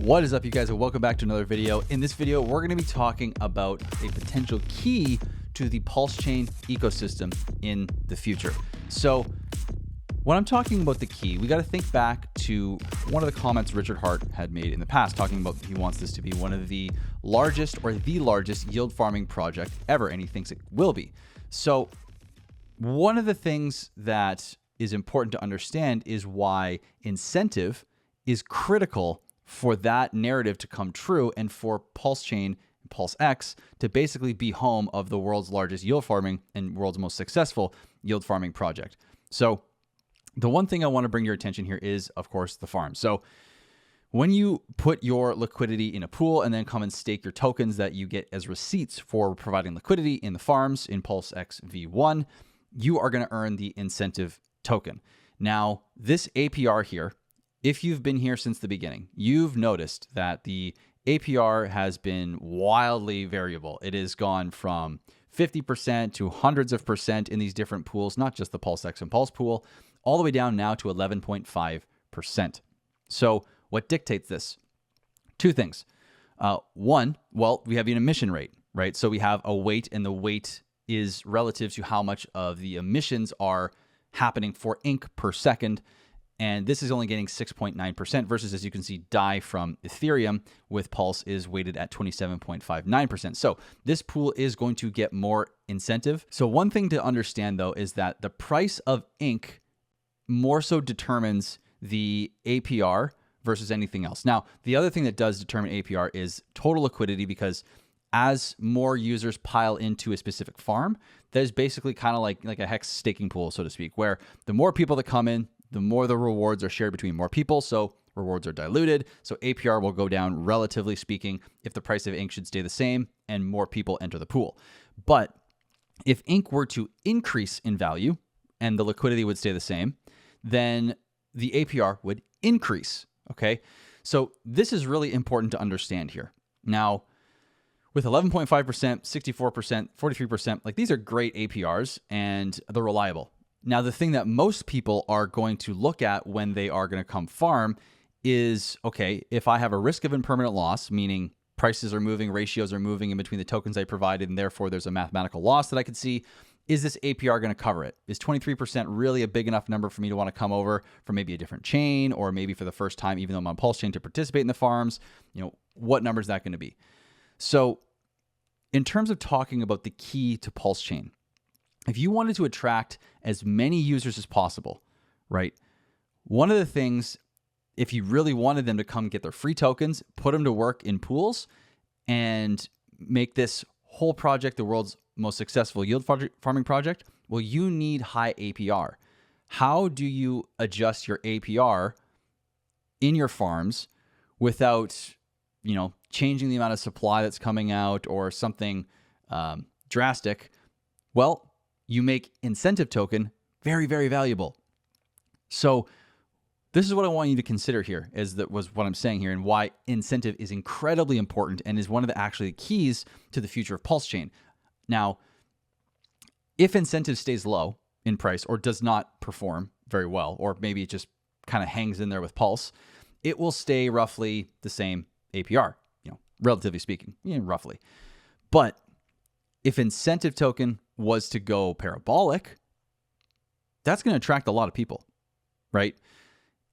What is up, you guys, and welcome back to another video. In this video, we're going to be talking about a potential key to the PulseChain ecosystem in the future. So when I'm talking about the key, we got to think back to one of the comments Richard Hart had made in the past, talking about he wants this to be one of the largest or the largest yield farming project ever, and he thinks it will be. So one of the things that is important to understand is why incentive is critical for that narrative to come true and for PulseChain, PulseX, to basically be home of the world's largest yield farming and world's most successful yield farming project. So the one thing I want to bring your attention here is, of course, the farm. So when you put your liquidity in a pool and then come and stake your tokens that you get as receipts for providing liquidity in the farms in PulseX V1, you are going to earn the incentive token. Now, this APR here, if you've been here since the beginning, you've noticed that the APR has been wildly variable. It has gone from 50% to hundreds of percent in these different pools, not just the PulseX and Pulse pool, all the way down now to 11.5%. So what dictates this? Two things. One, well, we have an emission rate, right? So we have a weight, and the weight is relative to how much of the emissions are happening for ink per second. And this is only getting 6.9% versus, as you can see, DAI from Ethereum with Pulse is weighted at 27.59%. So this pool is going to get more incentive. So one thing to understand, though, is that the price of ink more so determines the APR versus anything else. Now, the other thing that does determine APR is total liquidity, because as more users pile into a specific farm, that is basically kind of like a hex staking pool, so to speak, where the more people that come in, the more the rewards are shared between more people, so rewards are diluted. So APR will go down, relatively speaking, if the price of ink should stay the same and more people enter the pool. But if ink were to increase in value and the liquidity would stay the same, then the APR would increase, okay? So this is really important to understand here. Now, with 11.5%, 64%, 43%, like these are great APRs and they're reliable. Now, the thing that most people are going to look at when they are going to come farm is, okay, if I have a risk of impermanent loss, meaning prices are moving, ratios are moving in between the tokens I provided, and therefore there's a mathematical loss that I could see, is this APR going to cover it? Is 23% really a big enough number for me to want to come over from maybe a different chain, or maybe for the first time, even though I'm on PulseChain, to participate in the farms? You know, what number is that going to be? So in terms of talking about the key to PulseChain, if you wanted to attract as many users as possible, right? One of the things, if you really wanted them to come get their free tokens, put them to work in pools and make this whole project the world's most successful yield farming project, well, you need high APR. How do you adjust your APR in your farms without, changing the amount of supply that's coming out or something drastic? Well, you make incentive token very, very valuable. So this is what I want you to consider here, was what I'm saying here, and why incentive is incredibly important and is one of the actually keys to the future of PulseChain. Now, if incentive stays low in price or does not perform very well, or maybe it just kind of hangs in there with Pulse, it will stay roughly the same APR, relatively speaking, roughly. But if incentive token was to go parabolic, that's going to attract a lot of people, right?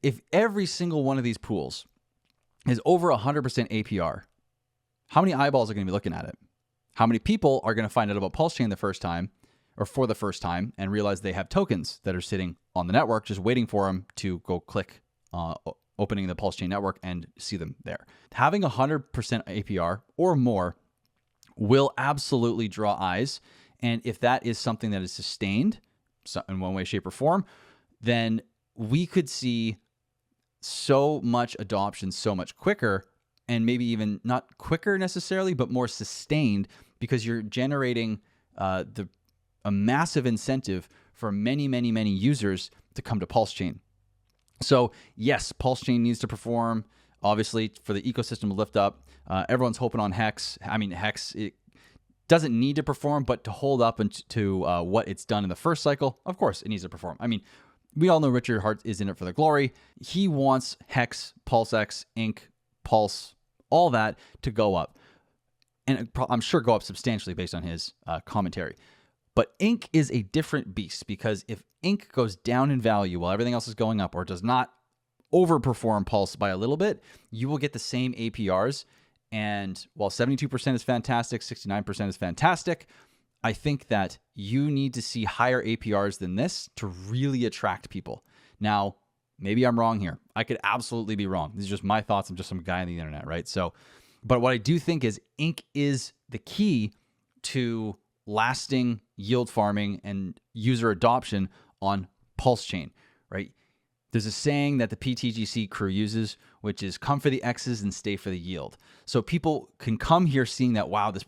If every single one of these pools is over 100% APR, how many eyeballs are going to be looking at it? How many people are going to find out about PulseChain the first time, or for the first time, and realize they have tokens that are sitting on the network, just waiting for them to go click opening the PulseChain network and see them there? Having 100% APR or more will absolutely draw eyes. And if that is something that is sustained in one way, shape, or form, then we could see so much adoption so much quicker, and maybe even not quicker necessarily, but more sustained, because you're generating a massive incentive for many, many, many users to come to PulseChain. So yes, PulseChain needs to perform, obviously, for the ecosystem to lift up. Everyone's hoping on Hex. I mean, Hex, it doesn't need to perform, but to hold up to what it's done in the first cycle, of course, it needs to perform. I mean, we all know Richard Hart is in it for the glory. He wants Hex, PulseX, Inc. Pulse, all that to go up. And I'm sure go up substantially based on his commentary. But Ink is a different beast, because if Ink goes down in value while everything else is going up, or does not overperform Pulse by a little bit, you will get the same APRs. And while 72% is fantastic, 69% is fantastic, I think that you need to see higher APRs than this to really attract people. Now, maybe I'm wrong here. I could absolutely be wrong. These are just my thoughts. I'm just some guy on the internet, right? So, but what I do think is Ink is the key to lasting yield farming and user adoption on PulseChain, right? There's a saying that the PTGC crew uses, which is come for the X's and stay for the yield. So people can come here seeing that, wow, this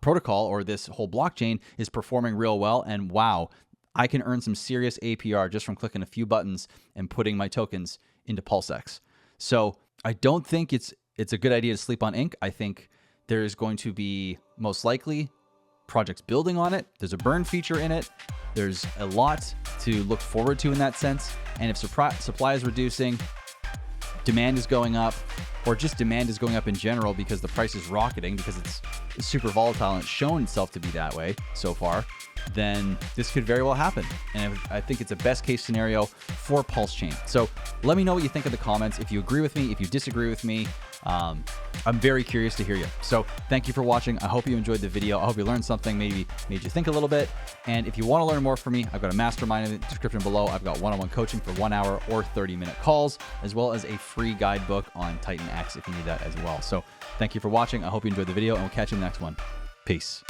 protocol or this whole blockchain is performing real well. And wow, I can earn some serious APR just from clicking a few buttons and putting my tokens into PulseX. So I don't think it's a good idea to sleep on Ink. I think there's going to be most likely projects building on it. There's a burn feature in it. There's a lot to look forward to in that sense. And if supply is reducing, demand is going up, or just demand is going up in general because the price is rocketing because it's super volatile and it's shown itself to be that way so far, then this could very well happen. And I think it's a best case scenario for PulseChain. So let me know what you think in the comments. If you agree with me, if you disagree with me, I'm very curious to hear you. So thank you for watching. I hope you enjoyed the video. I hope you learned something, maybe made you think a little bit. And if you want to learn more from me, I've got a mastermind in the description below. I've got one-on-one coaching for 1 hour or 30-minute calls, as well as a free guidebook on TitanX if you need that as well. So thank you for watching. I hope you enjoyed the video, and we'll catch you in the next one. Peace.